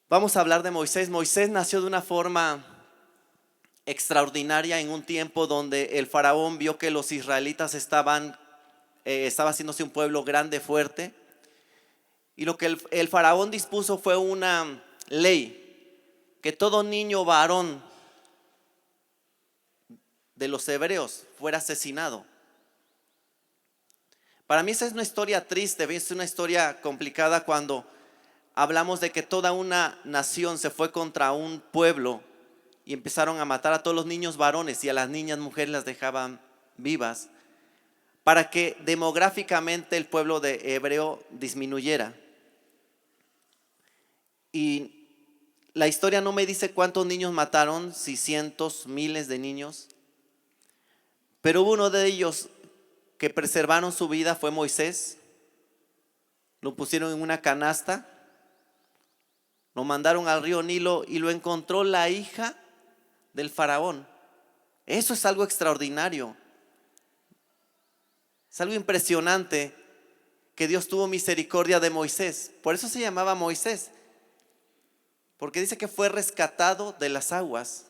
Vamos a hablar de Moisés. Moisés nació de una forma extraordinaria en un tiempo donde el faraón vio que los israelitas estaba haciéndose un pueblo grande, fuerte. Y lo que el faraón dispuso fue una ley, que todo niño varón de los hebreos fuera asesinado. Para mí esa es una historia triste, es una historia complicada cuando hablamos de que toda una nación se fue contra un pueblo y empezaron a matar a todos los niños varones y a las niñas mujeres las dejaban vivas para que demográficamente el pueblo de hebreo disminuyera. Y la historia no me dice cuántos niños mataron, si cientos, miles de niños, pero hubo uno de ellos que preservaron su vida, fue Moisés. Lo pusieron en una canasta, lo mandaron al río Nilo y lo encontró la hija del faraón. Eso es algo extraordinario. Es algo impresionante que Dios tuvo misericordia de Moisés. Por eso se llamaba Moisés, porque dice que fue rescatado de las aguas.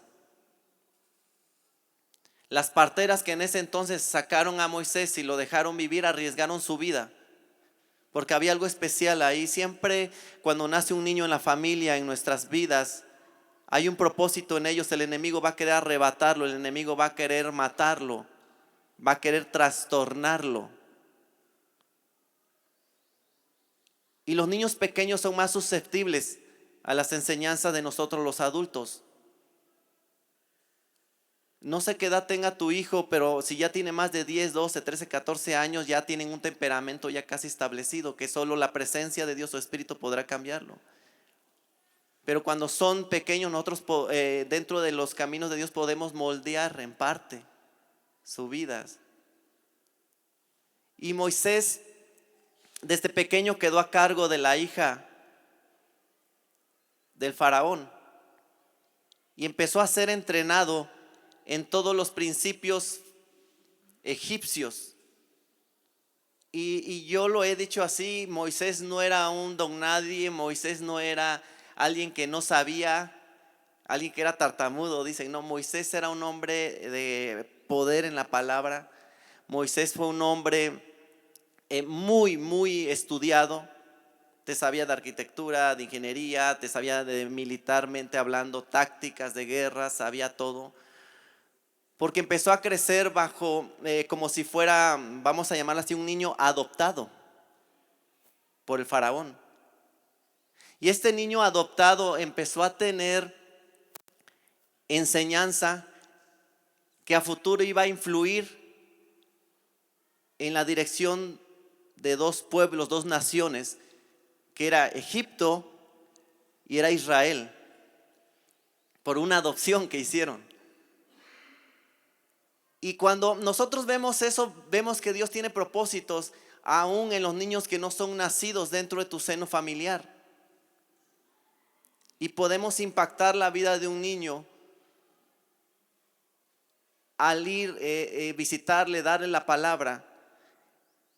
Las parteras que en ese entonces sacaron a Moisés y lo dejaron vivir arriesgaron su vida, porque había algo especial ahí. Siempre cuando nace un niño en la familia, en nuestras vidas, hay un propósito en ellos. El enemigo va a querer arrebatarlo, el enemigo va a querer matarlo, va a querer trastornarlo. Y los niños pequeños son más susceptibles a las enseñanzas de nosotros los adultos. No sé qué edad tenga tu hijo, pero si ya tiene más de 10, 12, 13, 14 años, ya tienen un temperamento ya casi establecido, que solo la presencia de Dios o Espíritu podrá cambiarlo. Pero cuando son pequeños, nosotros dentro de los caminos de Dios podemos moldear en parte sus vidas. Y Moisés desde pequeño quedó a cargo de la hija del faraón y empezó a ser entrenado en todos los principios egipcios. Y yo lo he dicho así: Moisés no era un don nadie, Moisés no era alguien que no sabía, alguien que era tartamudo. Dicen, no, Moisés era un hombre de poder en la palabra. Moisés fue un hombre muy estudiado. Te sabía de arquitectura, de ingeniería, te sabía de militarmente hablando, tácticas de guerra, sabía todo. Porque empezó a crecer bajo, como si fuera, vamos a llamarlo así, un niño adoptado por el faraón. Y este niño adoptado empezó a tener enseñanza que a futuro iba a influir en la dirección de dos pueblos, dos naciones, que era Egipto y era Israel, por una adopción que hicieron. Y cuando nosotros vemos eso, vemos que Dios tiene propósitos aún en los niños que no son nacidos dentro de tu seno familiar. Y podemos impactar la vida de un niño al ir visitarle, darle la palabra.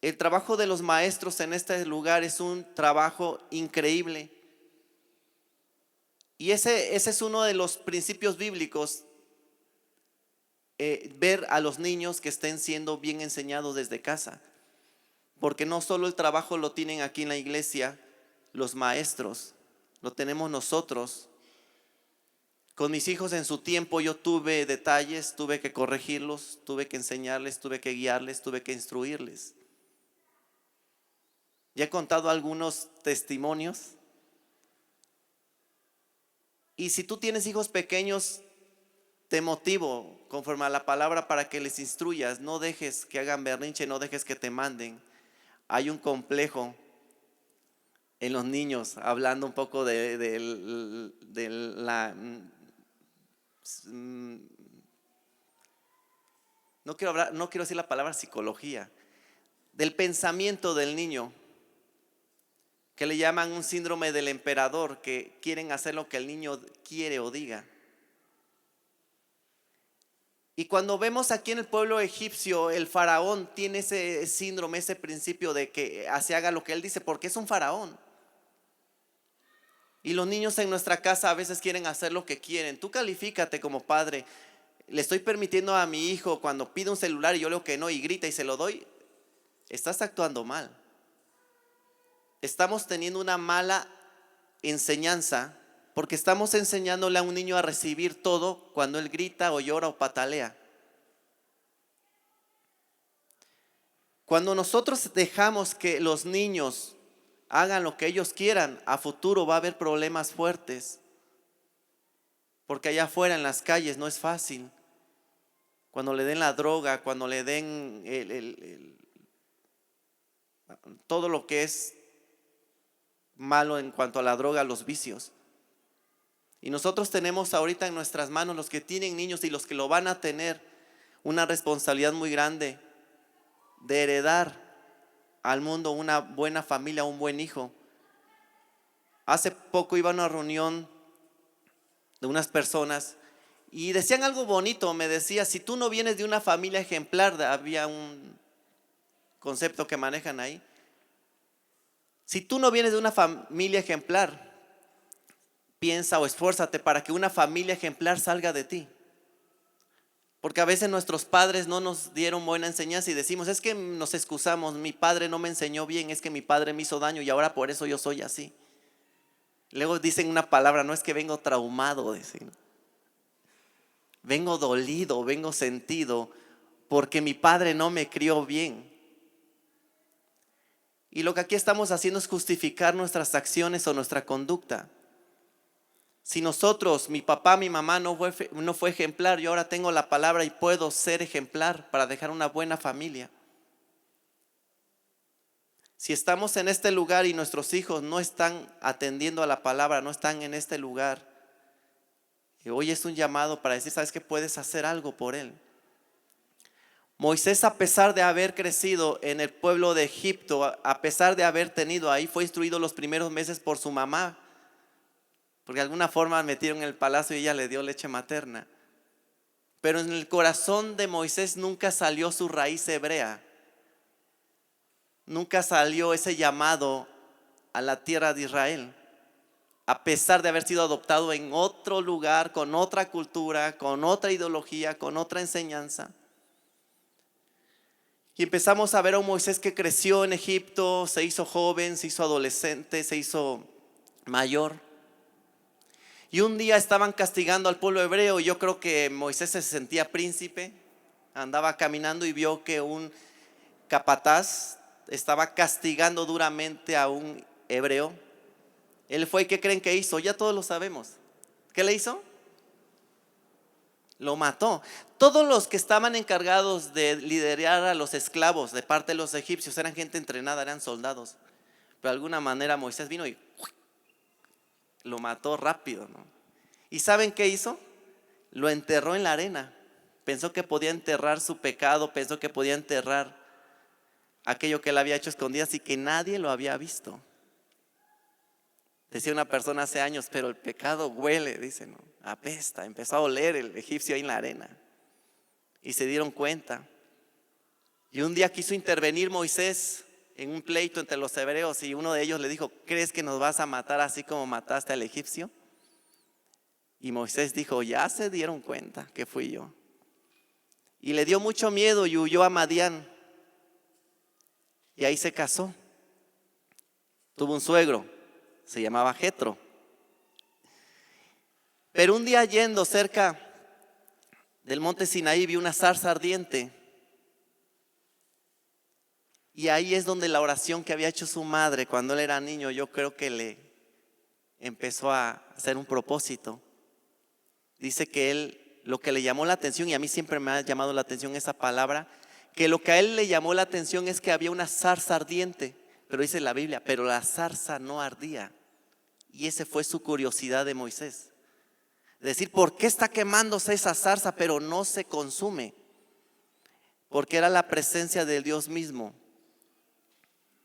El trabajo de los maestros en este lugar es un trabajo increíble. Y ese es uno de los principios bíblicos. Ver a los niños que estén siendo bien enseñados desde casa, porque no solo el trabajo lo tienen aquí en la iglesia los maestros, lo tenemos nosotros. Con mis hijos en su tiempo yo tuve detalles, tuve que corregirlos, tuve que enseñarles, tuve que guiarles, tuve que instruirles. Ya he contado algunos testimonios. Y si tú tienes hijos pequeños, te motivo conforme a la palabra para que les instruyas. No dejes que hagan berrinche, no dejes que te manden. Hay un complejo en los niños, hablando un poco de la... No quiero decir la palabra psicología, del pensamiento del niño, que le llaman un síndrome del emperador, que quieren hacer lo que el niño quiere o diga. Y cuando vemos aquí en el pueblo egipcio, el faraón tiene ese síndrome, ese principio de que se haga lo que él dice, porque es un faraón. Y los niños en nuestra casa a veces quieren hacer lo que quieren. Tú califícate como padre. Le estoy permitiendo a mi hijo cuando pide un celular y yo le digo que no y grita y se lo doy. Estás actuando mal. Estamos teniendo una mala enseñanza porque estamos enseñándole a un niño a recibir todo cuando él grita o llora o patalea. Cuando nosotros dejamos que los niños hagan lo que ellos quieran, a futuro va a haber problemas fuertes. Porque allá afuera en las calles no es fácil. Cuando le den la droga, cuando le den todo lo que es malo en cuanto a la droga, los vicios. Y nosotros tenemos ahorita en nuestras manos, los que tienen niños y los que lo van a tener, una responsabilidad muy grande de heredar al mundo una buena familia, un buen hijo. Hace poco iba a una reunión de unas personas y decían algo bonito. Me decía, si tú no vienes de una familia ejemplar, había un concepto que manejan ahí. Si tú no vienes de una familia ejemplar, piensa o esfuérzate para que una familia ejemplar salga de ti. Porque a veces nuestros padres no nos dieron buena enseñanza y decimos, es que nos excusamos, mi padre no me enseñó bien, es que mi padre me hizo daño y ahora por eso yo soy así. Luego dicen una palabra, no es que vengo traumado, dicen. Vengo dolido, vengo sentido porque mi padre no me crió bien. Y lo que aquí estamos haciendo es justificar nuestras acciones o nuestra conducta. Si nosotros, mi papá, mi mamá no fue ejemplar, yo ahora tengo la palabra y puedo ser ejemplar para dejar una buena familia. Si estamos en este lugar y nuestros hijos no están atendiendo a la palabra, no están en este lugar, hoy es un llamado para decir, ¿sabes qué? Puedes hacer algo por él. Moisés, a pesar de haber crecido en el pueblo de Egipto, a pesar de haber tenido ahí, fue instruido los primeros meses por su mamá, porque de alguna forma metieron en el palacio y ella le dio leche materna. Pero en el corazón de Moisés nunca salió su raíz hebrea. Nunca salió ese llamado a la tierra de Israel, a pesar de haber sido adoptado en otro lugar, con otra cultura, con otra ideología, con otra enseñanza. Y empezamos a ver a un Moisés que creció en Egipto, se hizo joven, se hizo adolescente, se hizo mayor. Y un día estaban castigando al pueblo hebreo y yo creo que Moisés se sentía príncipe. Andaba caminando y vio que un capataz estaba castigando duramente a un hebreo. Él fue, ¿qué creen que hizo? Ya todos lo sabemos. ¿Qué le hizo? Lo mató. Todos los que estaban encargados de liderar a los esclavos de parte de los egipcios eran gente entrenada, eran soldados. Pero de alguna manera Moisés vino y lo mató rápido, ¿no? ¿Y saben qué hizo? Lo enterró en la arena. Pensó que podía enterrar su pecado, pensó que podía enterrar aquello que él había hecho escondidas y que nadie lo había visto. Decía una persona hace años, pero el pecado huele, dice, ¿no? Apesta. Empezó a oler el egipcio ahí en la arena. Y se dieron cuenta. Y un día quiso intervenir Moisés en un pleito entre los hebreos y uno de ellos le dijo, ¿crees que nos vas a matar así como mataste al egipcio? Y Moisés dijo, ya se dieron cuenta que fui yo. Y le dio mucho miedo y huyó a Madián. Y ahí se casó. Tuvo un suegro, se llamaba Jetro. Pero un día yendo cerca del monte Sinaí vio una zarza ardiente. Y ahí es donde la oración que había hecho su madre cuando él era niño, yo creo que le empezó a hacer un propósito. Dice que él, lo que le llamó la atención, y a mí siempre me ha llamado la atención esa palabra, que lo que a él le llamó la atención es que había una zarza ardiente. Pero dice la Biblia, pero la zarza no ardía. Y esa fue su curiosidad de Moisés. Decir, ¿por qué está quemándose esa zarza pero no se consume? Porque era la presencia del Dios mismo.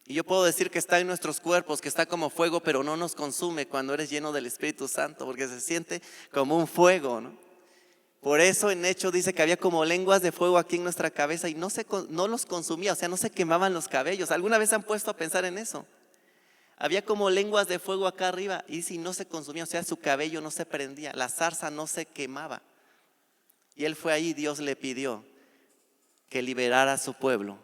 Y yo puedo decir que está en nuestros cuerpos, que está como fuego, pero no nos consume cuando eres lleno del Espíritu Santo, porque se siente como un fuego, ¿no? Por eso en Hechos dice que había como lenguas de fuego aquí en nuestra cabeza y no los consumía, o sea, no se quemaban los cabellos. ¿Alguna vez han puesto a pensar en eso? Había como lenguas de fuego acá arriba y si no se consumía, o sea, su cabello no se prendía, la zarza no se quemaba. Y él fue ahí, Dios le pidió que liberara a su pueblo.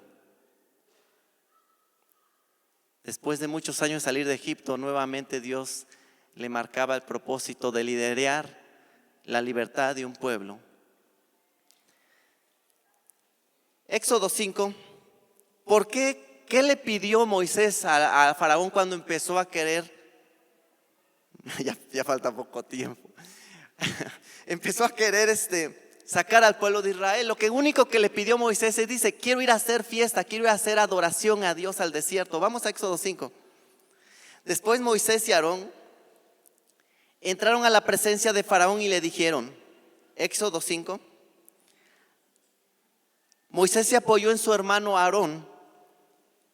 Después de muchos años de salir de Egipto, nuevamente Dios le marcaba el propósito de liderar la libertad de un pueblo. Éxodo 5. ¿Por qué? ¿Qué le pidió Moisés a Faraón cuando empezó a querer? Ya falta poco tiempo. Empezó a querer sacar al pueblo de Israel. Lo único que le pidió Moisés es, dice, quiero ir a hacer fiesta, quiero ir a hacer adoración a Dios al desierto. Vamos a Éxodo 5. Después Moisés y Aarón entraron a la presencia de Faraón y le dijeron, Éxodo 5. Moisés se apoyó en su hermano Aarón.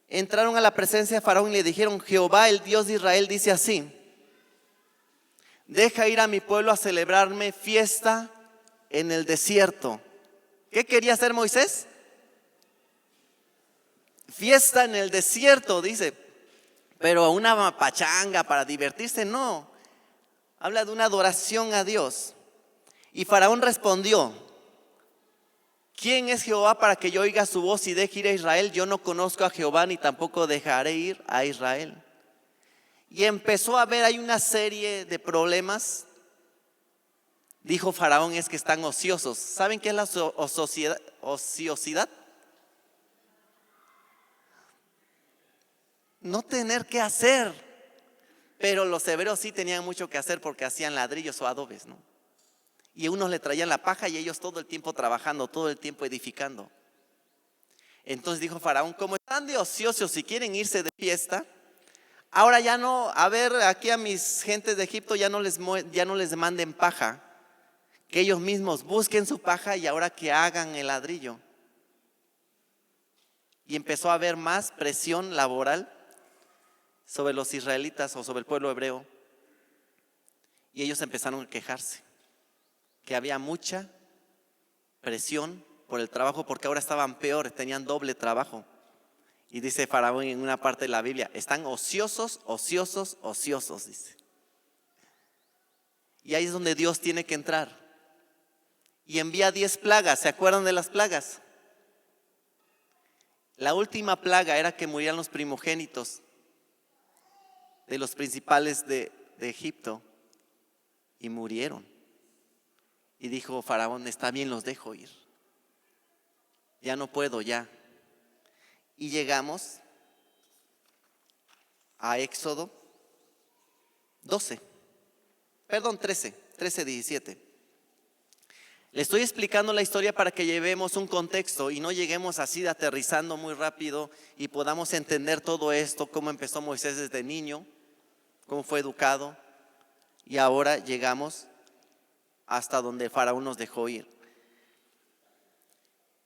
Entraron a la presencia de Faraón y le dijeron, Jehová, el Dios de Israel, dice así: deja ir a mi pueblo a celebrarme fiesta en el desierto. ¿Qué quería hacer Moisés? Fiesta en el desierto, dice. Pero una pachanga para divertirse, no. Habla de una adoración a Dios. Y Faraón respondió, ¿quién es Jehová para que yo oiga su voz y deje ir a Israel? Yo no conozco a Jehová ni tampoco dejaré ir a Israel. Y empezó a ver, hay una serie de problemas. Dijo Faraón, es que están ociosos. ¿Saben qué es la ociosidad? No tener que hacer. Pero los hebreos sí tenían mucho que hacer porque hacían ladrillos o adobes, ¿no? Y unos le traían la paja y ellos todo el tiempo trabajando, todo el tiempo edificando. Entonces dijo Faraón, como están de ociosos y quieren irse de fiesta, ahora ya no, a ver, aquí a mis gentes de Egipto ya no les manden paja, que ellos mismos busquen su paja y ahora que hagan el ladrillo. Y empezó a haber más presión laboral sobre los israelitas o sobre el pueblo hebreo. Y ellos empezaron a quejarse que había mucha presión por el trabajo porque ahora estaban peores, tenían doble trabajo. Y dice Faraón en una parte de la Biblia, están ociosos, ociosos, ociosos, dice. Y ahí es donde Dios tiene que entrar. Y envía 10 plagas, ¿se acuerdan de las plagas? La última plaga era que murieran los primogénitos de los principales de Egipto. Y murieron. Y dijo Faraón, está bien, los dejo ir. Ya no puedo, ya. Y llegamos a Éxodo 13, 17. Le estoy explicando la historia para que llevemos un contexto y no lleguemos así de aterrizando muy rápido y podamos entender todo esto, cómo empezó Moisés desde niño, cómo fue educado y ahora llegamos hasta donde Faraón nos dejó ir.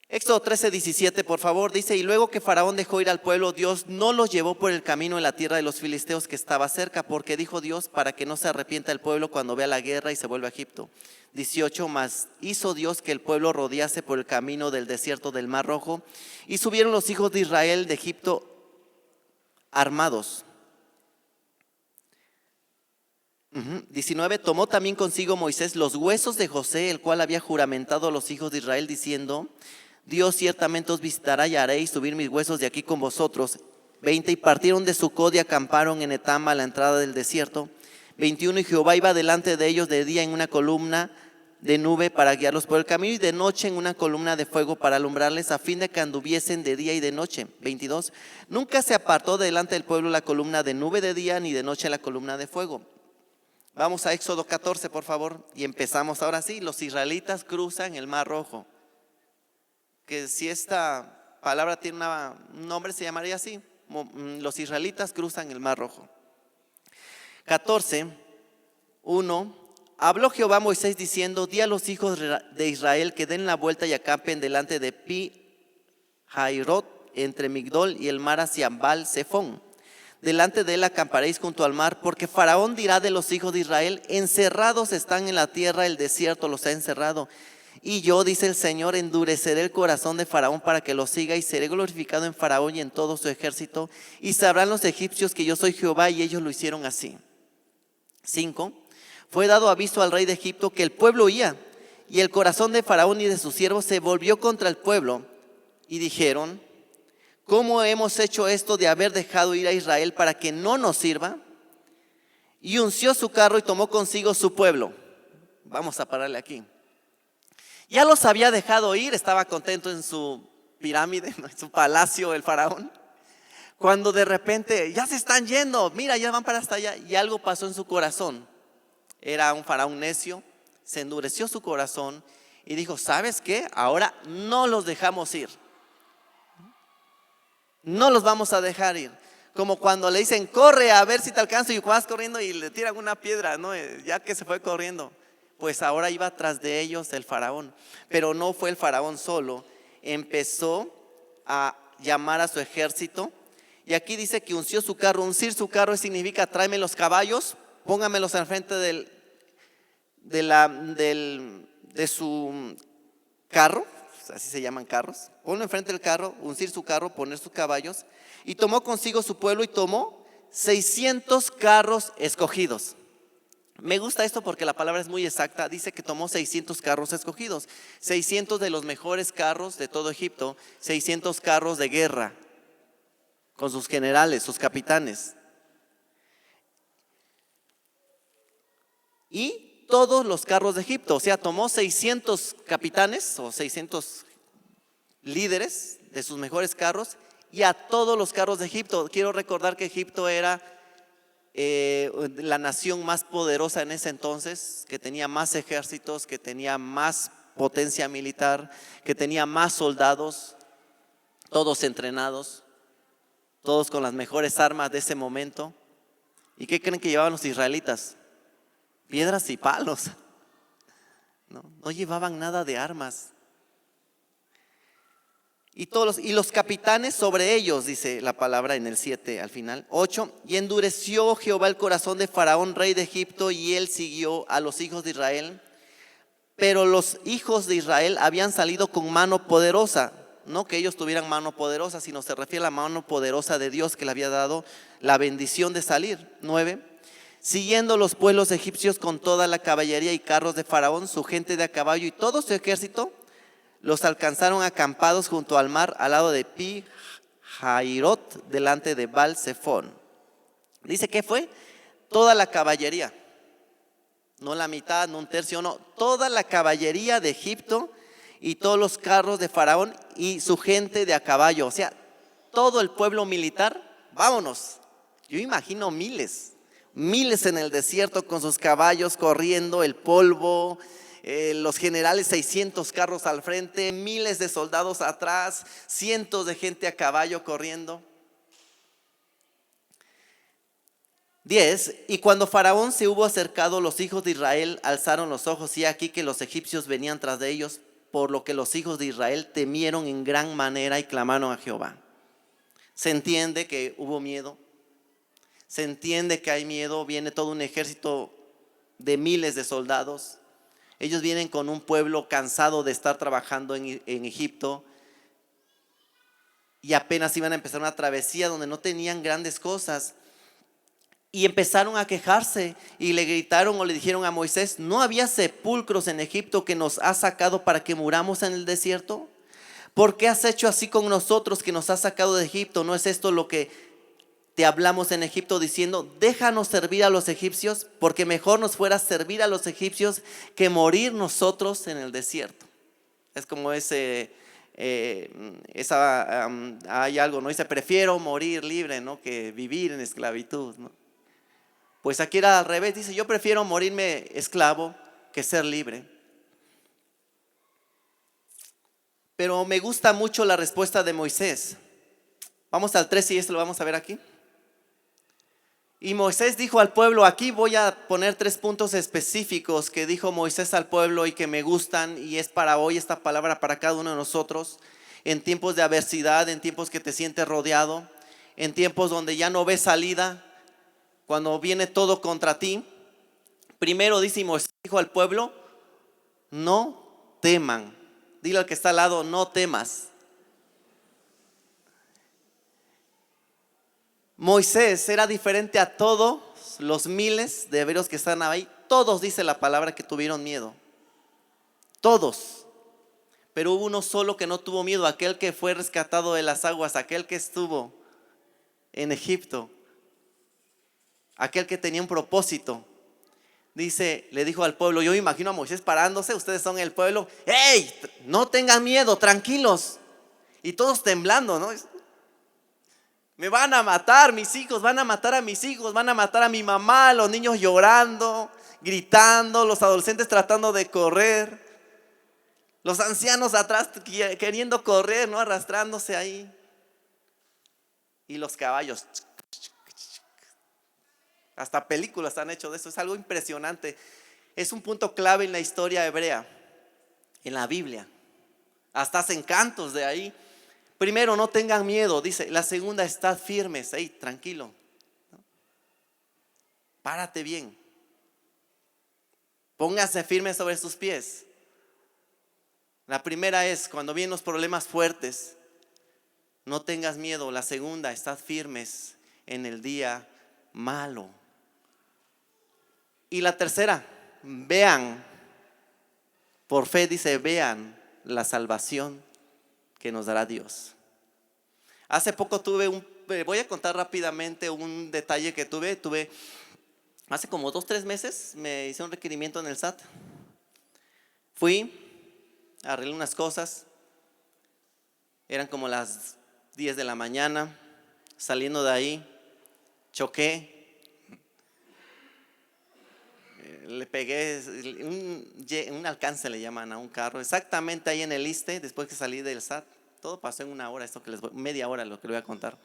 Éxodo 13, 17, por favor, dice, y luego que Faraón dejó ir al pueblo, Dios no los llevó por el camino en la tierra de los filisteos que estaba cerca, porque dijo Dios, para que no se arrepienta el pueblo cuando vea la guerra y se vuelva a Egipto. 18, más hizo Dios que el pueblo rodease por el camino del desierto del Mar Rojo, y subieron los hijos de Israel de Egipto armados. 19, tomó también consigo Moisés los huesos de José, el cual había juramentado a los hijos de Israel, diciendo, Dios ciertamente os visitará y haréis subir mis huesos de aquí con vosotros. 20, y partieron de Sucot y acamparon en Etam a la entrada del desierto. 21, y Jehová iba delante de ellos de día en una columna de nube para guiarlos por el camino y de noche en una columna de fuego para alumbrarles a fin de que anduviesen de día y de noche. 22, nunca se apartó delante del pueblo la columna de nube de día ni de noche la columna de fuego. Vamos a Éxodo 14, por favor, y empezamos ahora sí. Los israelitas cruzan el Mar Rojo. Que si esta palabra tiene un nombre se llamaría así. Los israelitas cruzan el Mar Rojo. 14, 1. Habló Jehová a Moisés diciendo, di a los hijos de Israel que den la vuelta y acampen delante de Pi-Hairot, entre Migdol y el mar hacia Baal-Zephón. Delante de él acamparéis junto al mar, porque Faraón dirá de los hijos de Israel, encerrados están en la tierra, el desierto los ha encerrado. Y yo, dice el Señor, endureceré el corazón de Faraón para que lo siga, y seré glorificado en Faraón y en todo su ejército, y sabrán los egipcios que yo soy Jehová. Y ellos lo hicieron así. 5. Fue dado aviso al rey de Egipto que el pueblo huía, y el corazón de Faraón y de sus siervos se volvió contra el pueblo, y dijeron: ¿cómo hemos hecho esto de haber dejado ir a Israel para que no nos sirva? Y unció su carro y tomó consigo su pueblo. Vamos a pararle aquí. Ya los había dejado ir, estaba contento en su pirámide, en su palacio el faraón, cuando de repente ya se están yendo, mira, ya van para hasta allá, y algo pasó en su corazón. Era un faraón necio, se endureció su corazón y dijo: ¿sabes qué? Ahora no los dejamos ir, no los vamos a dejar ir. Como cuando le dicen: corre a ver si te alcanzo, y vas corriendo y le tiran una piedra, ¿no? Ya que se fue corriendo. Pues ahora iba tras de ellos el faraón. Pero no fue el faraón solo. Empezó a llamar a su ejército. Y aquí dice que unció su carro. Uncir su carro significa: tráeme los caballos, póngamelos al frente de su carro. Así se llaman carros. Ponlo enfrente del carro, uncir su carro, poner sus caballos. Y tomó consigo su pueblo y tomó 600 carros escogidos. Me gusta esto porque la palabra es muy exacta. Dice que tomó 600 carros escogidos, 600 de los mejores carros de todo Egipto, 600 carros de guerra, con sus generales, sus capitanes. Y todos los carros de Egipto, o sea, tomó 600 capitanes o 600 líderes de sus mejores carros, y a todos los carros de Egipto. Quiero recordar que Egipto era la nación más poderosa en ese entonces, que tenía más ejércitos, que tenía más potencia militar, que tenía más soldados, todos entrenados, todos con las mejores armas de ese momento. ¿Y qué creen que llevaban los israelitas? Piedras y palos. No llevaban nada de armas. Y los capitanes sobre ellos, dice la palabra en el 7 al final. 8. Y endureció Jehová el corazón de Faraón, rey de Egipto, y él siguió a los hijos de Israel. Pero los hijos de Israel habían salido con mano poderosa. No que ellos tuvieran mano poderosa, sino se refiere a la mano poderosa de Dios, que le había dado la bendición de salir. 9. Siguiendo los pueblos egipcios con toda la caballería y carros de Faraón, su gente de a caballo y todo su ejército, los alcanzaron acampados junto al mar, al lado de Pi Hairot, delante de Baal Zephón. Dice que fue toda la caballería, no la mitad, no un tercio, no, toda la caballería de Egipto y todos los carros de Faraón y su gente de a caballo. O sea, todo el pueblo militar, vámonos. Yo imagino miles en el desierto con sus caballos corriendo, el polvo, los generales, 600 carros al frente, miles de soldados atrás, cientos de gente a caballo corriendo. 10. Y cuando Faraón se hubo acercado, los hijos de Israel alzaron los ojos, y aquí que los egipcios venían tras de ellos, por lo que los hijos de Israel temieron en gran manera y clamaron a Jehová. Se entiende que hubo miedo, se entiende que hay miedo. Viene todo un ejército de miles de soldados. Ellos vienen con un pueblo cansado de estar trabajando en Egipto, y apenas iban a empezar una travesía donde no tenían grandes cosas. Y empezaron a quejarse y le gritaron o le dijeron a Moisés: ¿no había sepulcros en Egipto que nos has sacado para que muramos en el desierto? ¿Por qué has hecho así con nosotros que nos has sacado de Egipto? ¿No es esto lo que te hablamos en Egipto diciendo: déjanos servir a los egipcios, porque mejor nos fuera servir a los egipcios que morir nosotros en el desierto? Es como hay algo, ¿no? Dice: prefiero morir libre, ¿no?, que vivir en esclavitud, ¿no? Pues aquí era al revés, dice: yo prefiero morirme esclavo que ser libre. Pero me gusta mucho la respuesta de Moisés. Vamos al 3 y esto lo vamos a ver aquí. Y Moisés dijo al pueblo, aquí voy a poner 3 puntos específicos que dijo Moisés al pueblo y que me gustan, y es para hoy esta palabra para cada uno de nosotros, en tiempos de adversidad, en tiempos que te sientes rodeado, en tiempos donde ya no ves salida, cuando viene todo contra ti. Primero dice Moisés, dijo al pueblo: no teman. Dile al que está al lado, no temas. Moisés era diferente a todos los miles de hebreos que están ahí. Todos, dice la palabra, que tuvieron miedo. Todos. Pero hubo uno solo que no tuvo miedo, aquel que fue rescatado de las aguas, aquel que estuvo en Egipto, aquel que tenía un propósito. Dice, le dijo al pueblo, yo imagino a Moisés parándose, ustedes son el pueblo, ¡hey! No tengan miedo, tranquilos. Y todos temblando, ¿no? Me van a matar mis hijos, van a matar a mis hijos, van a matar a mi mamá, los niños llorando, gritando, los adolescentes tratando de correr, los ancianos atrás queriendo correr, ¿no? Arrastrándose ahí. Y los caballos. Hasta películas han hecho de eso, es algo impresionante. Es un punto clave en la historia hebrea, en la Biblia. Hasta hacen cantos de ahí. Primero, no tengan miedo, dice. La segunda, estad firmes, tranquilo. Párate bien. Póngase firme sobre sus pies. La primera es, cuando vienen los problemas fuertes, no tengas miedo. La segunda, estad firmes en el día malo. Y la tercera, vean, por fe dice, vean la salvación que nos dará Dios. Hace poco voy a contar rápidamente un detalle que tuve hace como 2-3 meses, me hice un requerimiento en el SAT. Fui, arreglé unas cosas, eran como las 10 de la mañana, saliendo de ahí, choqué. Le pegué un alcance, le llaman a un carro, exactamente ahí en el ISSSTE, después que salí del SAT. Todo pasó en una hora, media hora lo que le voy a contar.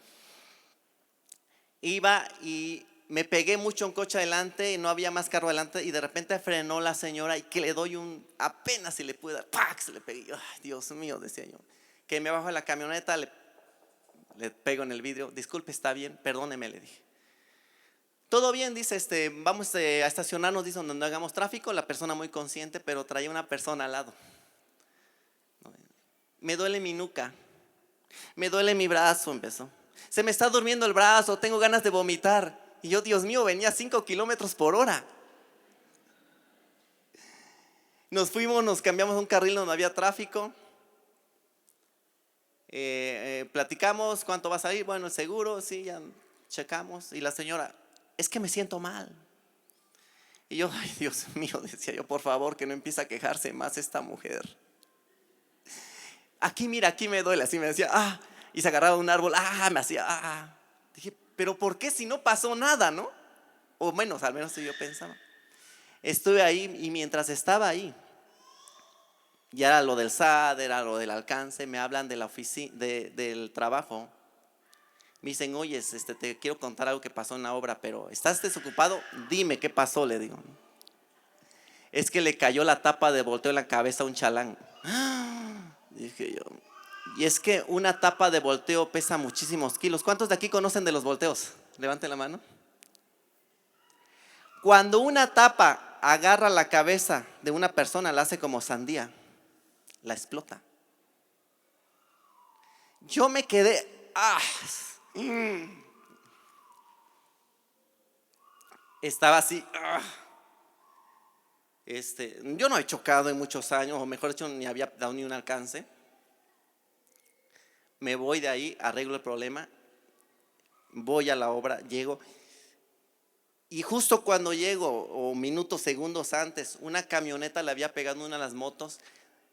Iba y me pegué mucho un coche adelante y no había más carro adelante, y de repente frenó la señora y que le doy apenas si le pude dar, ¡pac! Se le pegué. Ay, Dios mío, decía yo. Que me bajo de la camioneta, le pego en el vidrio. Disculpe, está bien, perdóneme, le dije. Todo bien, dice, vamos a estacionarnos, dice, donde no hagamos tráfico. La persona muy consciente, pero traía una persona al lado. Me duele mi nuca, me duele mi brazo, empezó. Se me está durmiendo el brazo, tengo ganas de vomitar. Y yo, Dios mío, venía a 5 kilómetros por hora. Nos fuimos, nos cambiamos a un carril donde había tráfico. Platicamos, ¿cuánto vas a ir? Bueno, el seguro, sí, ya checamos. Y la señora, es que me siento mal. Y yo, ay, Dios mío, decía yo, por favor, que no empiece a quejarse más esta mujer. Aquí, mira, aquí me duele. Así me decía, y se agarraba un árbol, me hacía, Dije, pero ¿por qué si no pasó nada, no? O menos, al menos yo pensaba. Estuve ahí, y mientras estaba ahí, ya era lo del SAT, era lo del alcance. Me hablan de la oficina, del trabajo. Me dicen, oye, te quiero contar algo que pasó en la obra, pero ¿estás desocupado? Dime qué pasó, le digo. Es que le cayó la tapa de volteo en la cabeza a un chalán. Dije yo, y es que una tapa de volteo pesa muchísimos kilos. ¿Cuántos de aquí conocen de los volteos? Levanten la mano. Cuando una tapa agarra la cabeza de una persona, la hace como sandía, la explota. Yo me quedé, estaba así. Yo no he chocado en muchos años, o mejor dicho, ni había dado ni un alcance. Me voy de ahí, arreglo el problema, voy a la obra, llego. Y justo cuando llego, o minutos, segundos antes, una camioneta le había pegado una de las motos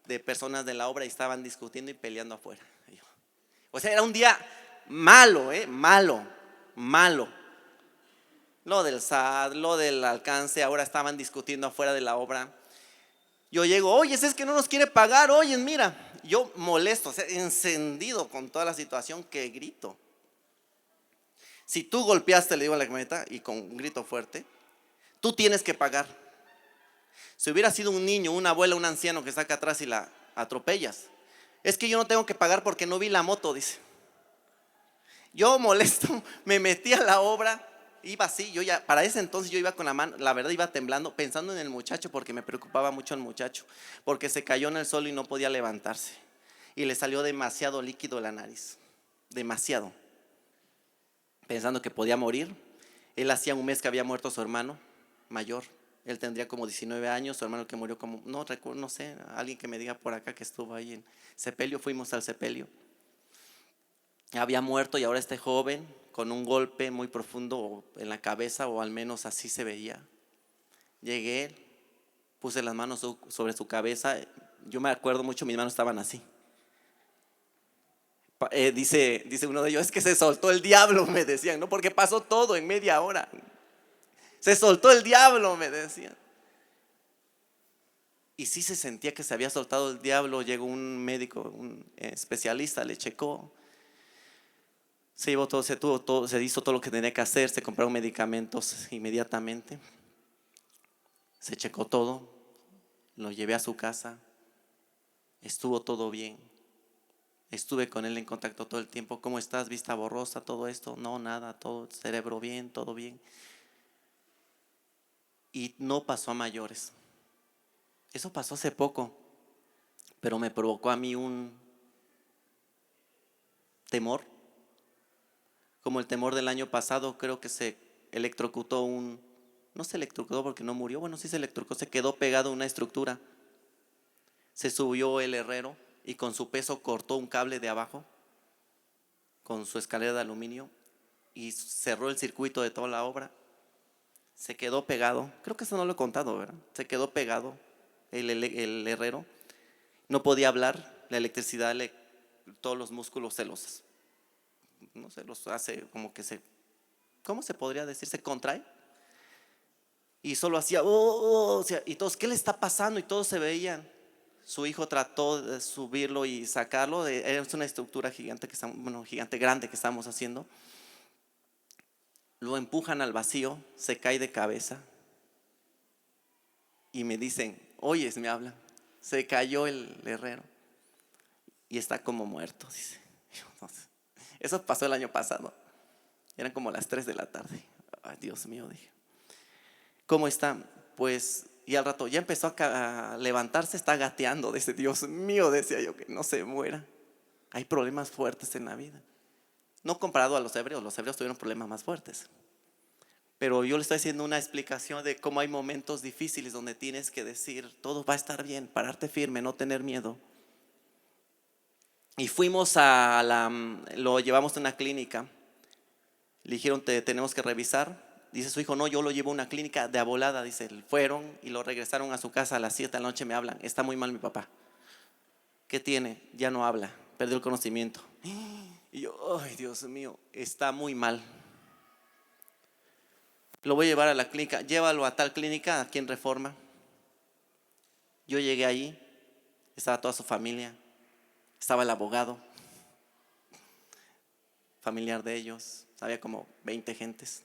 de personas de la obra y estaban discutiendo y peleando afuera. O sea, era un día malo, malo. Lo del SAT, lo del alcance, ahora estaban discutiendo afuera de la obra. Yo llego, oye, es que no nos quiere pagar, oye, mira. Yo molesto, o sea, encendido con toda la situación, que grito. Si tú golpeaste, le digo a la camioneta, y con un grito fuerte, tú tienes que pagar. Si hubiera sido un niño, una abuela, un anciano que está acá atrás y la atropellas, es que yo no tengo que pagar porque no vi la moto, dice. Yo molesto, me metí a la obra, iba así, yo ya, para ese entonces yo iba con la mano, la verdad iba temblando, pensando en el muchacho porque me preocupaba mucho el muchacho, porque se cayó en el suelo y no podía levantarse. Y le salió demasiado líquido de la nariz, demasiado, pensando que podía morir. Él hacía un mes que había muerto su hermano mayor. Él tendría como 19 años, su hermano que murió como, no recuerdo, no sé, alguien que me diga por acá que estuvo ahí en sepelio, fuimos al sepelio. Había muerto y ahora este joven con un golpe muy profundo en la cabeza, o al menos así se veía. Llegué, puse las manos sobre su cabeza. Yo me acuerdo mucho, mis manos estaban así. Dice uno de ellos, es que se soltó el diablo, me decían, ¿no? Porque pasó todo en media hora. Se soltó el diablo, me decían. Y sí se sentía que se había soltado el diablo. Llegó un médico, un especialista, le checó. Se llevó todo, se hizo todo lo que tenía que hacer, se compraron medicamentos inmediatamente. Se checó todo, lo llevé a su casa, estuvo todo bien. Estuve con él en contacto todo el tiempo. ¿Cómo estás? ¿Vista borrosa? ¿Todo esto? No, nada, todo cerebro bien, todo bien. Y no pasó a mayores. Eso pasó hace poco, pero me provocó a mí un temor, como el temor del año pasado. Creo que se electrocutó no se electrocutó porque no murió, bueno, sí se electrocutó, se quedó pegado a una estructura. Se subió el herrero y con su peso cortó un cable de abajo con su escalera de aluminio y cerró el circuito de toda la obra. Se quedó pegado, creo que eso no lo he contado, ¿verdad? Se quedó pegado el herrero, no podía hablar. La electricidad, todos los músculos no se los hace como que ¿cómo se podría decir? Se contrae. Y solo hacía, o sea, y todos, ¿qué le está pasando? Y todos se veían. Su hijo trató de subirlo y sacarlo. Es una estructura gigante gigante grande que estamos haciendo. Lo empujan al vacío, se cae de cabeza. Y me dicen, oyes, me hablan, se cayó el herrero y está como muerto, dice. Eso pasó el año pasado. Eran como las 3 de la tarde. Ay, Dios mío, dije. ¿Cómo está? Pues, y al rato ya empezó a levantarse, está gateando. Dice, Dios mío, decía yo, que no se muera. Hay problemas fuertes en la vida. No comparado a los hebreos tuvieron problemas más fuertes. Pero yo le estoy haciendo una explicación de cómo hay momentos difíciles donde tienes que decir, todo va a estar bien, pararte firme, no tener miedo. Y fuimos lo llevamos a una clínica. Le dijeron, te tenemos que revisar. Dice su hijo, no, yo lo llevo a una clínica de abolada. Dice, fueron y lo regresaron a su casa a las 7 de la noche. Me hablan, está muy mal mi papá. ¿Qué tiene? Ya no habla, perdió el conocimiento. Y yo, ay, Dios mío, está muy mal. Lo voy a llevar a la clínica. Llévalo a tal clínica aquí en Reforma. Yo llegué ahí, estaba toda su familia, estaba el abogado familiar de ellos, había como 20 gentes.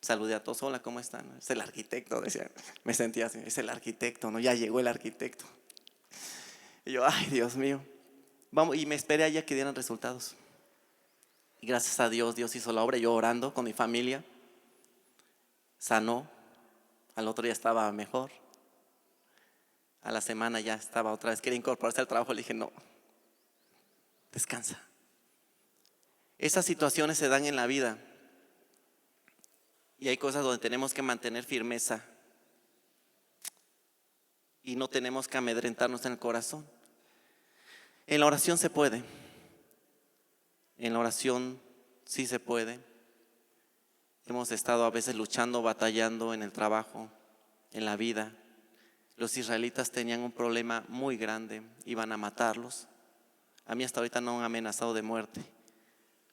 Saludé a todos, hola, ¿cómo están? Es el arquitecto, decía. Me sentía así, es el arquitecto, ¿no? Ya llegó el arquitecto. Y yo, ay, Dios mío. Vamos, y me esperé allá que dieran resultados. Y gracias a Dios, Dios hizo la obra. Yo orando con mi familia, sanó. Al otro día estaba mejor. A la semana ya estaba otra vez, quería incorporarse al trabajo. Le dije, no, descansa. Esas situaciones se dan en la vida. Y hay cosas donde tenemos que mantener firmeza. Y no tenemos que amedrentarnos en el corazón. En la oración se puede. En la oración sí se puede. Hemos estado a veces luchando, batallando en el trabajo, en la vida. Los israelitas tenían un problema muy grande, iban a matarlos. A mí hasta ahorita no han amenazado de muerte,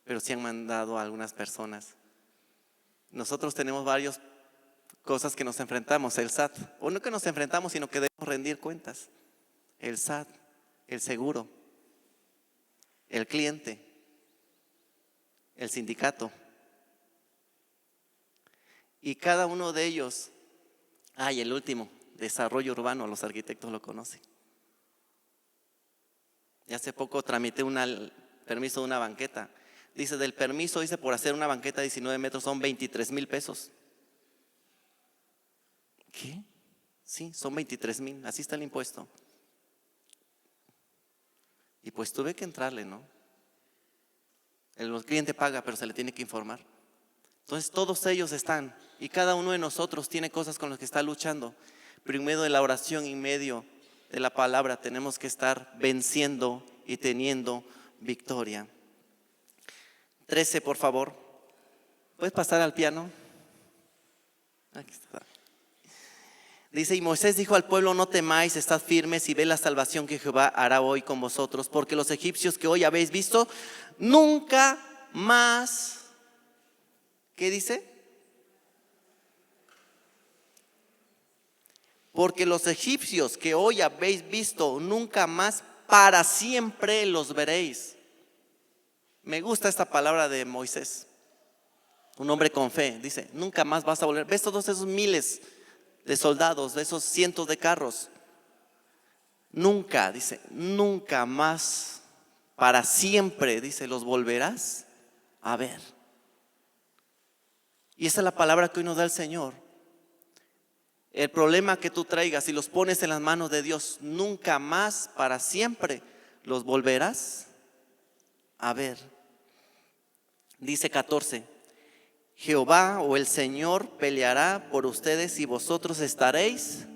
pero sí han mandado a algunas personas. Nosotros tenemos varias cosas que nos enfrentamos, el SAT, o no que nos enfrentamos, sino que debemos rendir cuentas. El SAT, el seguro, el cliente, el sindicato. Y cada uno de ellos, y el último, desarrollo urbano, los arquitectos lo conocen. Y hace poco tramité permiso de una banqueta. Dice, del permiso, dice, por hacer una banqueta de 19 metros son 23,000 pesos. ¿Qué? Sí, son 23,000, así está el impuesto. Y pues tuve que entrarle, ¿no? El cliente paga, pero se le tiene que informar. Entonces todos ellos están, y cada uno de nosotros tiene cosas con las que está luchando. Pero en medio de la oración, en medio de la palabra, tenemos que estar venciendo y teniendo victoria. 13, por favor. ¿Puedes pasar al piano? Aquí está. Dice, y Moisés dijo al pueblo, no temáis, estad firmes y ve la salvación que Jehová hará hoy con vosotros, porque los egipcios que hoy habéis visto, nunca más, ¿qué dice? Porque los egipcios que hoy habéis visto, nunca más, para siempre los veréis. Me gusta esta palabra de Moisés, un hombre con fe. Dice, nunca más vas a volver. ¿Ves todos esos miles de soldados, de esos cientos de carros? Nunca, dice, nunca más, para siempre, dice, los volverás a ver. Y esa es la palabra que hoy nos da el Señor. El problema que tú traigas, si los pones en las manos de Dios, nunca más, para siempre, los volverás a ver. Dice 14, Jehová o el Señor peleará por ustedes y vosotros estaréis,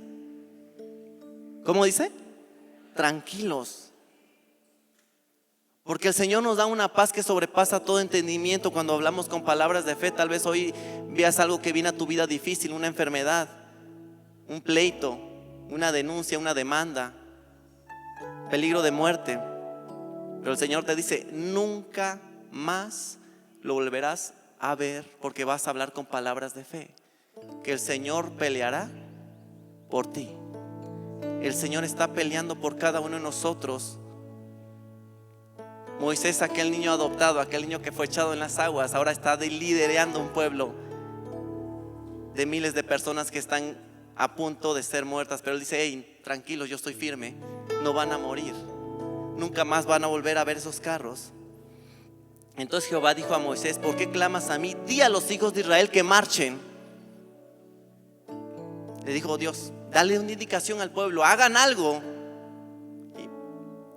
¿cómo dice? Tranquilos. Porque el Señor nos da una paz que sobrepasa todo entendimiento. Cuando hablamos con palabras de fe, tal vez hoy veas algo que viene a tu vida difícil, una enfermedad, un pleito, una denuncia, una demanda, peligro de muerte. Pero el Señor te dice, nunca más lo volverás a ver, porque vas a hablar con palabras de fe, que el Señor peleará por ti. El Señor está peleando por cada uno de nosotros. Moisés, aquel niño adoptado, aquel niño que fue echado en las aguas, ahora está liderando un pueblo de miles de personas que están a punto de ser muertas. Pero él dice, hey, tranquilos, yo estoy firme, no van a morir, nunca más van a volver a ver esos carros. Entonces Jehová dijo a Moisés, ¿por qué clamas a mí? Di a los hijos de Israel que marchen. Le dijo Dios, dale una indicación al pueblo, hagan algo.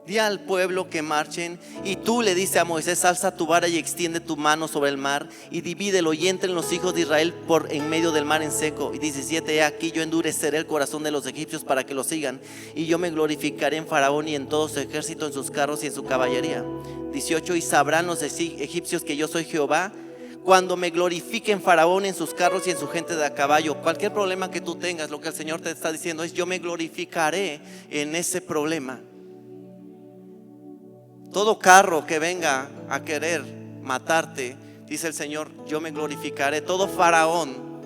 Di al pueblo que marchen. Y tú, le dice a Moisés, alza tu vara y extiende tu mano sobre el mar y divídelo y entren los hijos de Israel por en medio del mar en seco. Y 17, he aquí yo endureceré el corazón de los egipcios para que lo sigan, y yo me glorificaré en Faraón y en todo su ejército, en sus carros y en su caballería. 18, y sabrán los egipcios que yo soy Jehová cuando me glorifique en Faraón, en sus carros y en su gente de a caballo. Cualquier problema que tú tengas, lo que el Señor te está diciendo es, yo me glorificaré en ese problema. Todo carro que venga a querer matarte, dice el Señor, yo me glorificaré. Todo faraón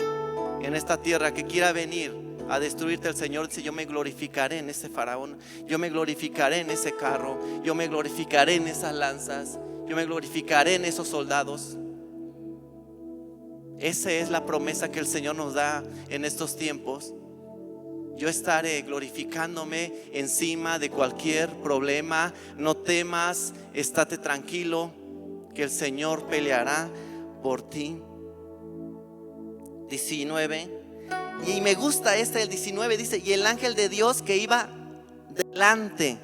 en esta tierra que quiera venir a destruirte, el Señor dice, yo me glorificaré en ese faraón, yo me glorificaré en ese carro, yo me glorificaré en esas lanzas, yo me glorificaré en esos soldados. Esa es la promesa que el Señor nos da en estos tiempos. Yo estaré glorificándome encima de cualquier problema. No temas, estate tranquilo, que el Señor peleará por ti. 19. Y me gusta el 19, dice, y el ángel de Dios que iba delante.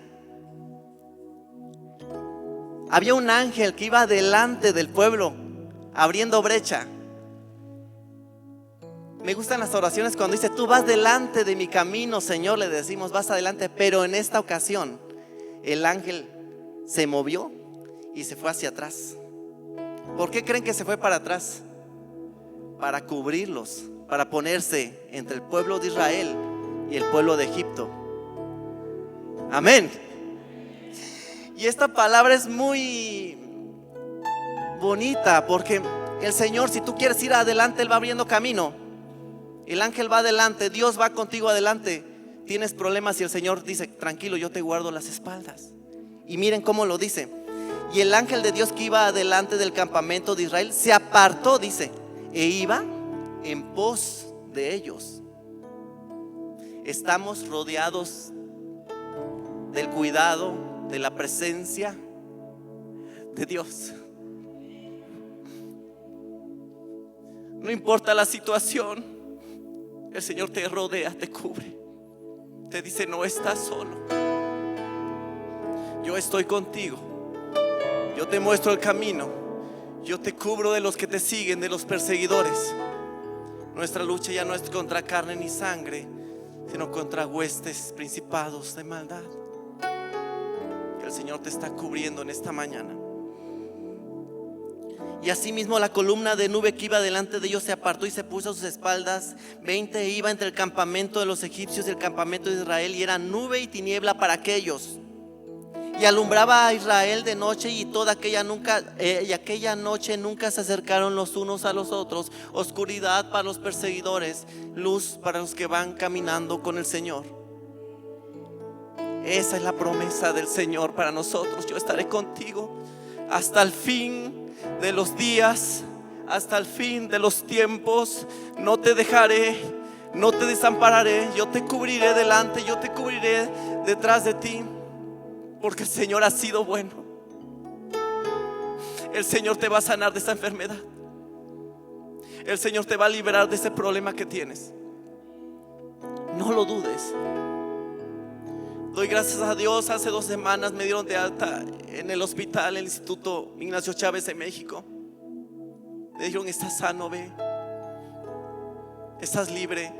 Había un ángel que iba delante del pueblo, abriendo brecha. Me gustan las oraciones cuando dice, tú vas delante de mi camino, Señor, le decimos, vas adelante. Pero en esta ocasión el ángel se movió y se fue hacia atrás. ¿Por qué creen que se fue para atrás? Para cubrirlos, para ponerse entre el pueblo de Israel y el pueblo de Egipto. Amén. Y esta palabra es muy bonita, porque el Señor, si tú quieres ir adelante, Él va abriendo camino. El ángel va adelante, Dios va contigo adelante. Tienes problemas y el Señor dice, tranquilo, yo te guardo las espaldas. Y miren cómo lo dice. Y el ángel de Dios que iba adelante del campamento de Israel se apartó, dice, e iba en pos de ellos. Estamos rodeados del cuidado, de la presencia de Dios. No importa la situación, el Señor te rodea, te cubre. Te dice: no estás solo, yo estoy contigo. Yo te muestro el camino. Yo te cubro de los que te siguen, de los perseguidores. Nuestra lucha ya no es contra carne ni sangre, sino contra huestes, principados de maldad. El Señor te está cubriendo en esta mañana. Y asimismo la columna de nube que iba delante de ellos se apartó y se puso a sus espaldas. 20 iba entre el campamento de los egipcios y el campamento de Israel, y era nube y tiniebla para aquellos. Y alumbraba a Israel de noche, y aquella noche nunca se acercaron los unos a los otros. Oscuridad para los perseguidores, luz para los que van caminando con el Señor. Esa es la promesa del Señor para nosotros. Yo estaré contigo hasta el fin de los días, hasta el fin de los tiempos. No te dejaré, no te desampararé. Yo te cubriré delante, yo te cubriré detrás de ti. Porque el Señor ha sido bueno. El Señor te va a sanar de esa enfermedad. El Señor te va a liberar de ese problema que tienes. No lo dudes. Doy gracias a Dios. Hace 2 semanas me dieron de alta en el hospital, el Instituto Ignacio Chávez en México. Me dijeron: estás sano, ve, estás libre,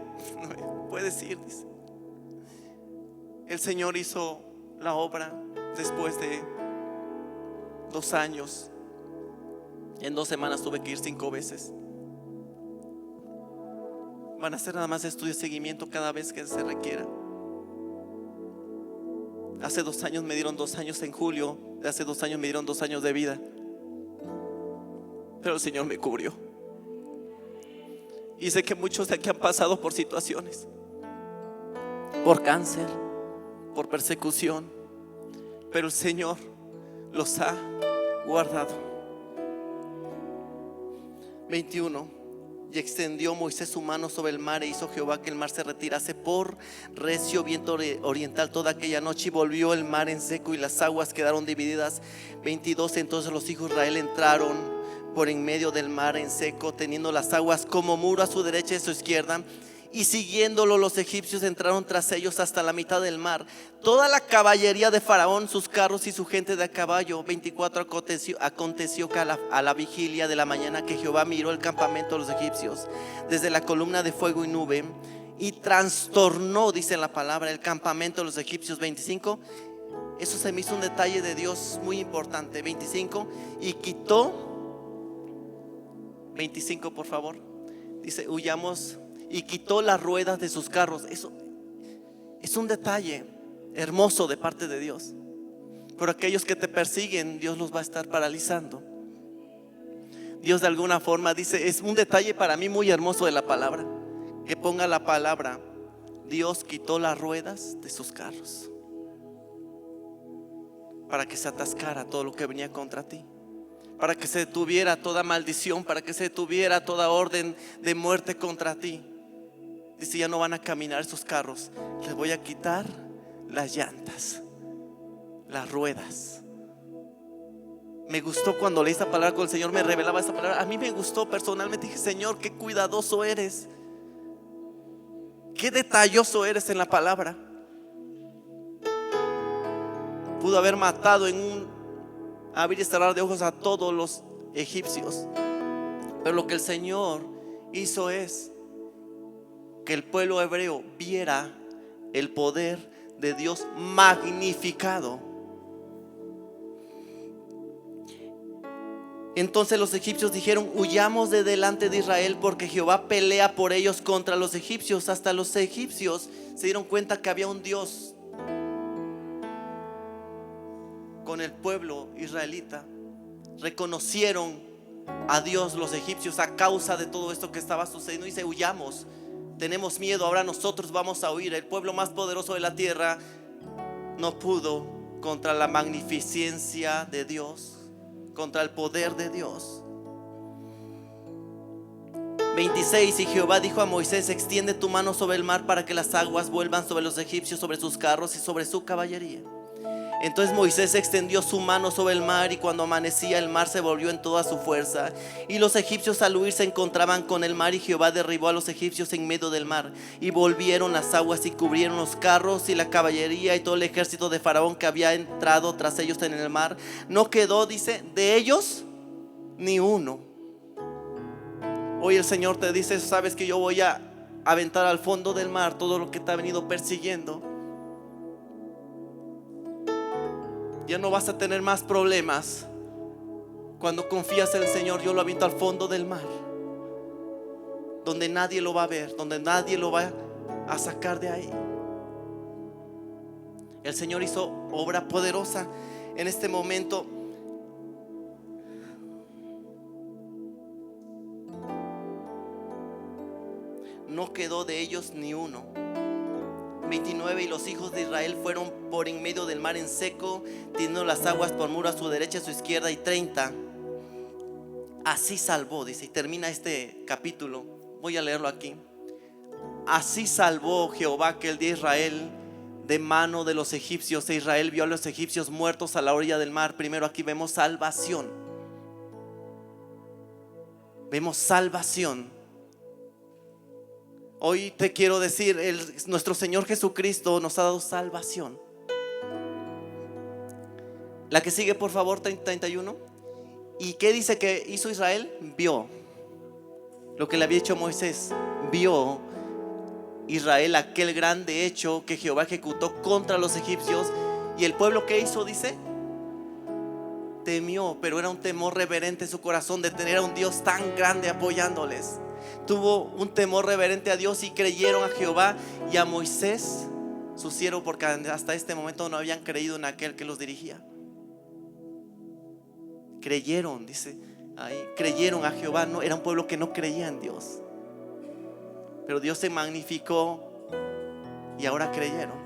puedes ir, dice. El Señor hizo la obra después de 2 años. En 2 semanas tuve que ir 5 veces. Van a hacer nada más estudio de seguimiento cada vez que se requiera. Hace 2 años me dieron 2 años en julio. Hace 2 años me dieron 2 años de vida. Pero el Señor me cubrió. Y sé que muchos de aquí han pasado por situaciones, por cáncer, por persecución, pero el Señor los ha guardado. 21. Y extendió Moisés su mano sobre el mar, e hizo Jehová que el mar se retirase por recio viento oriental toda aquella noche, y volvió el mar en seco y las aguas quedaron divididas. 22. Entonces los hijos de Israel entraron por en medio del mar en seco, teniendo las aguas como muro a su derecha y a su izquierda, y siguiéndolo los egipcios entraron tras ellos hasta la mitad del mar. Toda la caballería de Faraón, sus carros y su gente de a caballo. 24. Aconteció que a la vigilia de la mañana que Jehová miró el campamento de los egipcios desde la columna de fuego y nube, y trastornó, dice la palabra, el campamento de los egipcios. 25. Eso se me hizo un detalle de Dios muy importante. 25. Y quitó, 25 por favor, dice: huyamos. Y quitó las ruedas de sus carros. Eso es un detalle hermoso de parte de Dios. Por aquellos que te persiguen, Dios los va a estar paralizando. Dios de alguna forma dice, es un detalle para mí muy hermoso de la palabra, que ponga la palabra: Dios quitó las ruedas de sus carros, para que se atascara todo lo que venía contra ti, para que se detuviera toda maldición, para que se detuviera toda orden de muerte contra ti. Dice: ya no van a caminar esos carros, les voy a quitar las llantas, las ruedas. Me gustó cuando leí esta palabra, cuando el Señor me revelaba esta palabra. A mí me gustó personalmente. Dije: Señor, qué cuidadoso eres, qué detalloso eres en la palabra. Pudo haber matado en un abrir y cerrar de ojos a todos los egipcios, pero lo que el Señor hizo es que el pueblo hebreo viera el poder de Dios magnificado. Entonces los egipcios dijeron: huyamos de delante de Israel, porque Jehová pelea por ellos contra los egipcios. Hasta los egipcios se dieron cuenta que había un Dios con el pueblo israelita. Reconocieron a Dios los egipcios a causa de todo esto que estaba sucediendo. Y dice: huyamos, tenemos miedo, ahora nosotros vamos a huir. El pueblo más poderoso de la tierra no pudo contra la magnificencia de Dios, contra el poder de Dios. 26. Y Jehová dijo a Moisés: extiende tu mano sobre el mar para que las aguas vuelvan sobre los egipcios, sobre sus carros y sobre su caballería. Entonces Moisés extendió su mano sobre el mar, y cuando amanecía el mar se volvió en toda su fuerza, y los egipcios al huir se encontraban con el mar, y Jehová derribó a los egipcios en medio del mar, y volvieron las aguas y cubrieron los carros y la caballería y todo el ejército de Faraón que había entrado tras ellos en el mar. No quedó, dice, de ellos ni uno. Hoy el Señor te dice: sabes que yo voy a aventar al fondo del mar todo lo que te ha venido persiguiendo. Ya no vas a tener más problemas. Cuando confías en el Señor, yo lo aviento al fondo del mar, donde nadie lo va a ver, donde nadie lo va a sacar de ahí. El Señor hizo obra poderosa en este momento. No quedó de ellos ni uno. 29. Y los hijos de Israel fueron por en medio del mar en seco, teniendo las aguas por muro a su derecha y a su izquierda. Y 30. Así salvó, dice, y termina este capítulo. Voy a leerlo aquí. Así salvó Jehová aquel día a Israel de mano de los egipcios, e Israel vio a los egipcios muertos a la orilla del mar. Primero aquí vemos salvación. Vemos salvación. Hoy te quiero decir, nuestro Señor Jesucristo nos ha dado salvación. La que sigue, por favor, 31. ¿Y qué dice que hizo Israel? Vio lo que le había hecho Moisés. Vio Israel aquel grande hecho que Jehová ejecutó contra los egipcios. Y el pueblo, ¿qué hizo? Dice, temió, pero era un temor reverente en su corazón de tener a un Dios tan grande apoyándoles. Tuvo un temor reverente a Dios y creyeron a Jehová y a Moisés, su siervo, porque hasta este momento no habían creído en aquel que los dirigía. Creyeron, dice ahí, creyeron a Jehová. No, era un pueblo que no creía en Dios, pero Dios se magnificó y ahora creyeron.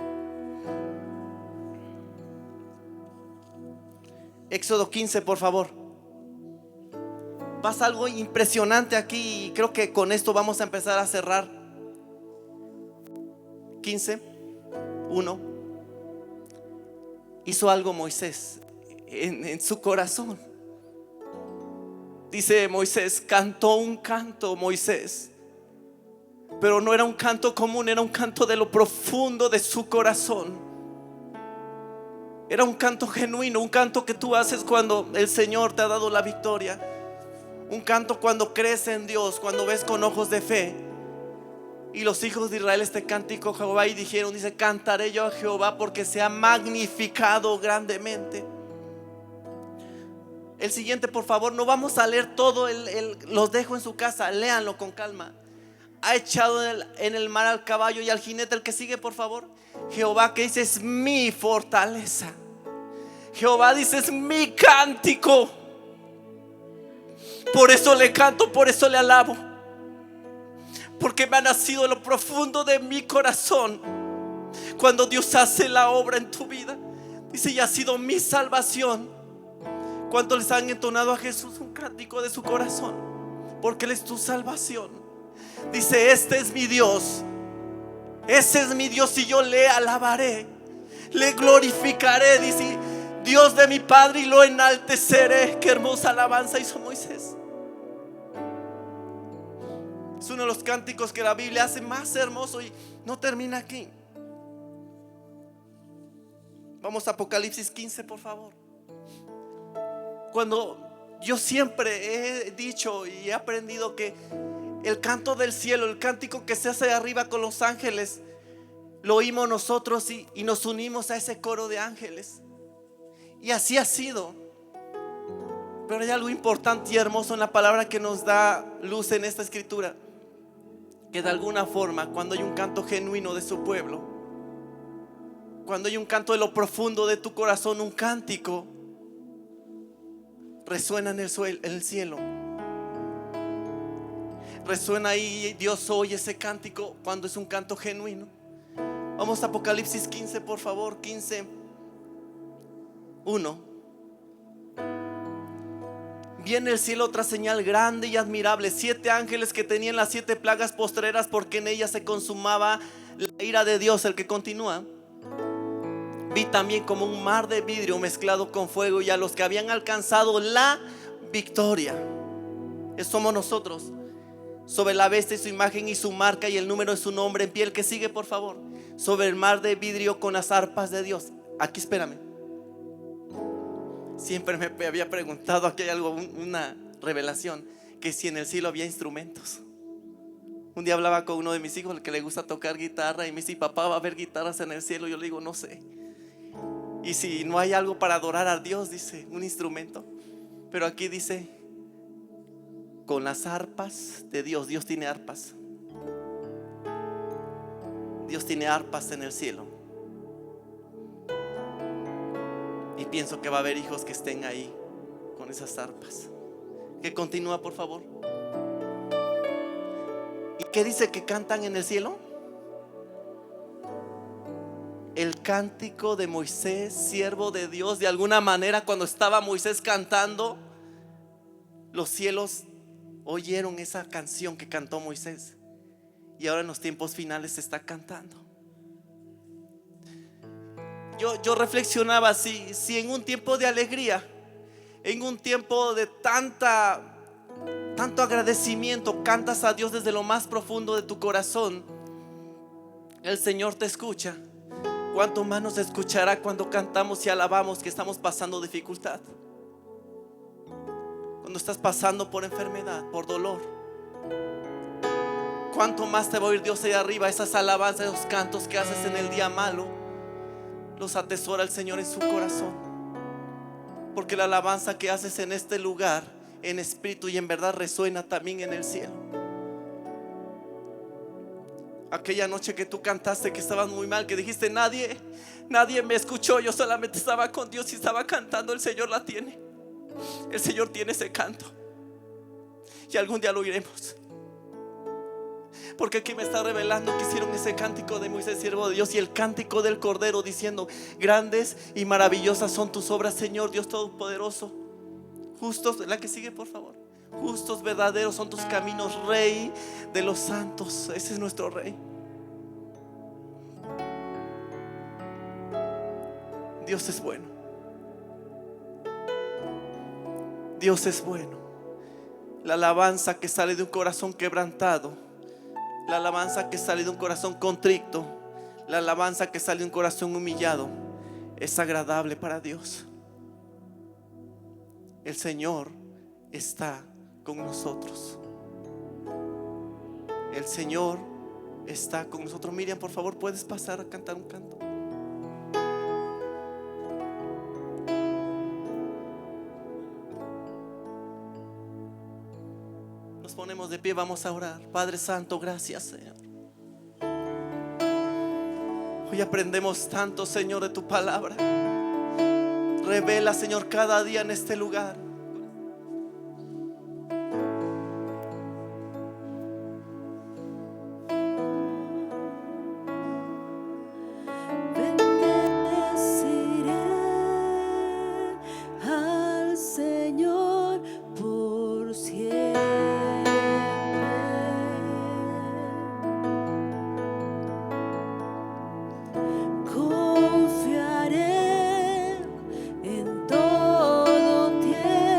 Éxodo 15, por favor. Pasa algo impresionante aquí y creo que con esto vamos a empezar a cerrar. 15, 1. Hizo algo Moisés en su corazón. Dice Moisés, cantó un canto Moisés, pero no era un canto común, era un canto de lo profundo de su corazón. Era un canto genuino, un canto que tú haces cuando el Señor te ha dado la victoria. Un canto cuando crees en Dios, cuando ves con ojos de fe. Y los hijos de Israel este cántico a Jehová y dijeron, dice, cantaré yo a Jehová porque se ha magnificado grandemente. El siguiente, por favor. No vamos a leer todo, los dejo en su casa, léanlo con calma. Ha echado en el mar al caballo y al jinete. El que sigue, por favor. Jehová, que dice, es mi fortaleza. Jehová dice, es mi cántico. Por eso le canto, por eso le alabo, porque me ha nacido en lo profundo de mi corazón. Cuando Dios hace la obra en tu vida, dice, y ha sido mi salvación. ¿Cuántos les han entonado a Jesús un cántico de su corazón? Porque Él es tu salvación. Dice, este es mi Dios, ese es mi Dios, y yo le alabaré, le glorificaré. Dice, Dios de mi Padre, y lo enalteceré. Qué hermosa alabanza hizo Moisés. Es uno de los cánticos que la Biblia hace más hermoso y no termina aquí. Vamos a Apocalipsis 15, por favor. Cuando yo siempre he dicho y he aprendido que el canto del cielo, el cántico que se hace de arriba con los ángeles, lo oímos nosotros y nos unimos a ese coro de ángeles. Y así ha sido. Pero hay algo importante y hermoso en la palabra que nos da luz en esta escritura, que de alguna forma, cuando hay un canto genuino de su pueblo, cuando hay un canto de lo profundo de tu corazón, un cántico resuena en el cielo. Resuena ahí, Dios oye ese cántico cuando es un canto genuino. Vamos a Apocalipsis 15, por favor. 15, 1. Viene el cielo otra señal grande y admirable: 7 ángeles que tenían las 7 plagas postreras, porque en ellas se consumaba la ira de Dios. El que continúa. Vi también como un mar de vidrio mezclado con fuego, y a los que habían alcanzado la victoria, eso somos nosotros, sobre la bestia y su imagen y su marca y el número de su nombre en piel. Que sigue, por favor. Sobre el mar de vidrio con las arpas de Dios. Aquí espérame. Siempre me había preguntado, aquí hay algo, una revelación, que si en el cielo había instrumentos. Un día hablaba con uno de mis hijos, el que le gusta tocar guitarra, y me dice: papá, ¿va a haber guitarras en el cielo? Yo le digo: no sé. Y si no hay algo para adorar a Dios, dice, un instrumento. Pero aquí dice, con las arpas de Dios. Dios tiene arpas. Dios tiene arpas en el cielo. Y pienso que va a haber hijos que estén ahí con esas arpas. Que continúa, por favor. ¿Y qué dice que cantan en el cielo? El cántico de Moisés, siervo de Dios. De alguna manera, cuando estaba Moisés cantando, los cielos oyeron esa canción que cantó Moisés. Y ahora en los tiempos finales se está cantando. Yo reflexionaba, si en un tiempo de alegría, en un tiempo de tanto agradecimiento, cantas a Dios desde lo más profundo de tu corazón, el Señor te escucha. ¿Cuánto más nos escuchará cuando cantamos y alabamos que estamos pasando dificultad? Cuando estás pasando por enfermedad, por dolor, ¿cuánto más te va a oír Dios ahí arriba? Esas alabanzas, esos cantos que haces en el día malo, los atesora el Señor en su corazón. Porque la alabanza que haces en este lugar, en espíritu y en verdad, resuena también en el cielo. Aquella noche que tú cantaste, que estabas muy mal, que dijiste: nadie me escuchó, yo solamente estaba con Dios y estaba cantando. El Señor la tiene. El Señor tiene ese canto, y algún día lo oiremos. Porque aquí me está revelando que hicieron ese cántico de Moisés, siervo de Dios, y el cántico del Cordero, diciendo: grandes y maravillosas son tus obras, Señor Dios Todopoderoso. Justos, la que sigue, por favor. Justos, verdaderos son tus caminos, Rey de los santos. Ese es nuestro Rey. Dios es bueno. Dios es bueno. La alabanza que sale de un corazón quebrantado, la alabanza que sale de un corazón contrito, la alabanza que sale de un corazón humillado, es agradable para Dios. El Señor está con nosotros. El Señor está con nosotros. Miriam, por favor, ¿puedes pasar a cantar un canto? Nos ponemos de pie, vamos a orar. Padre Santo, gracias, Señor. Hoy aprendemos tanto, Señor, de tu palabra. Revela, Señor, cada día en este lugar. Confiaré en todo tiempo.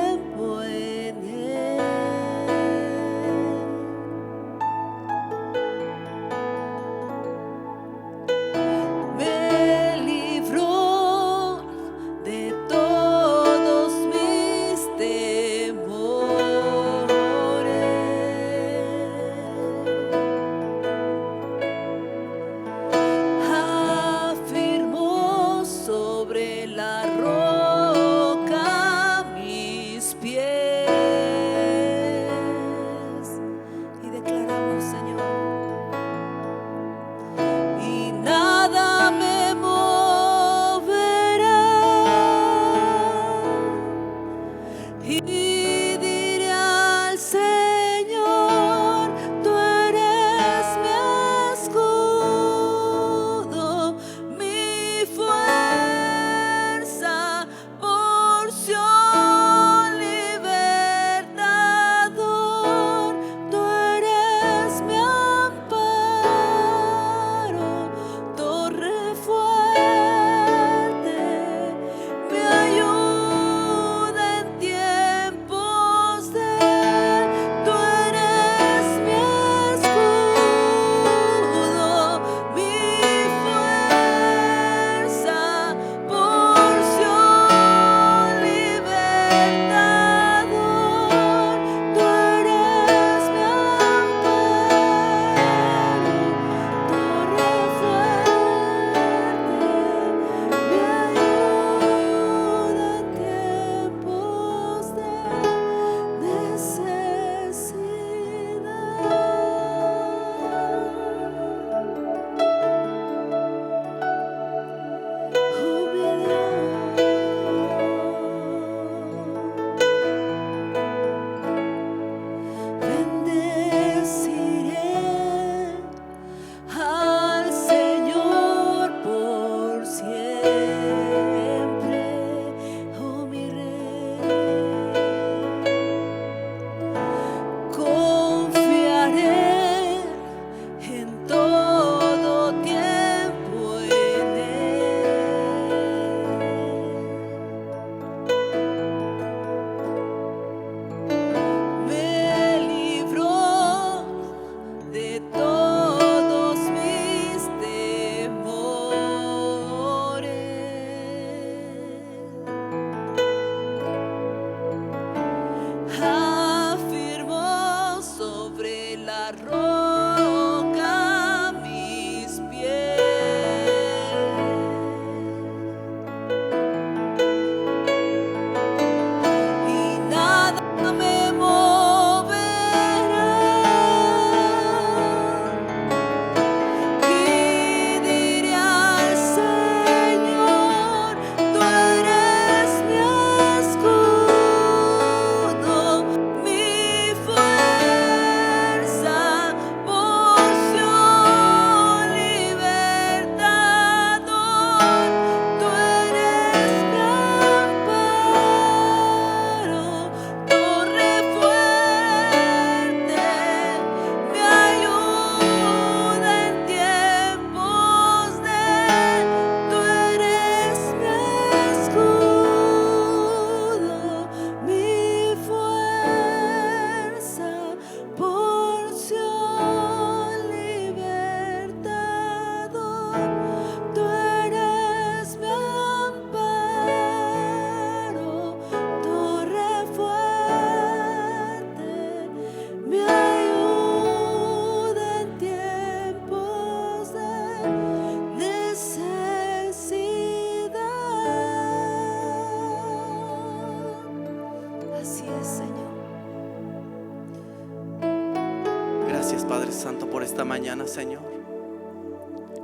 esta mañana, Señor.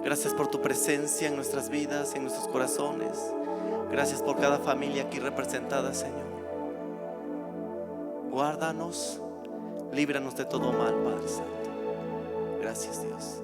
Gracias por tu presencia en nuestras vidas, en nuestros corazones. Gracias por cada familia aquí representada, Señor. Guárdanos, líbranos de todo mal, Padre Santo. Gracias, Dios.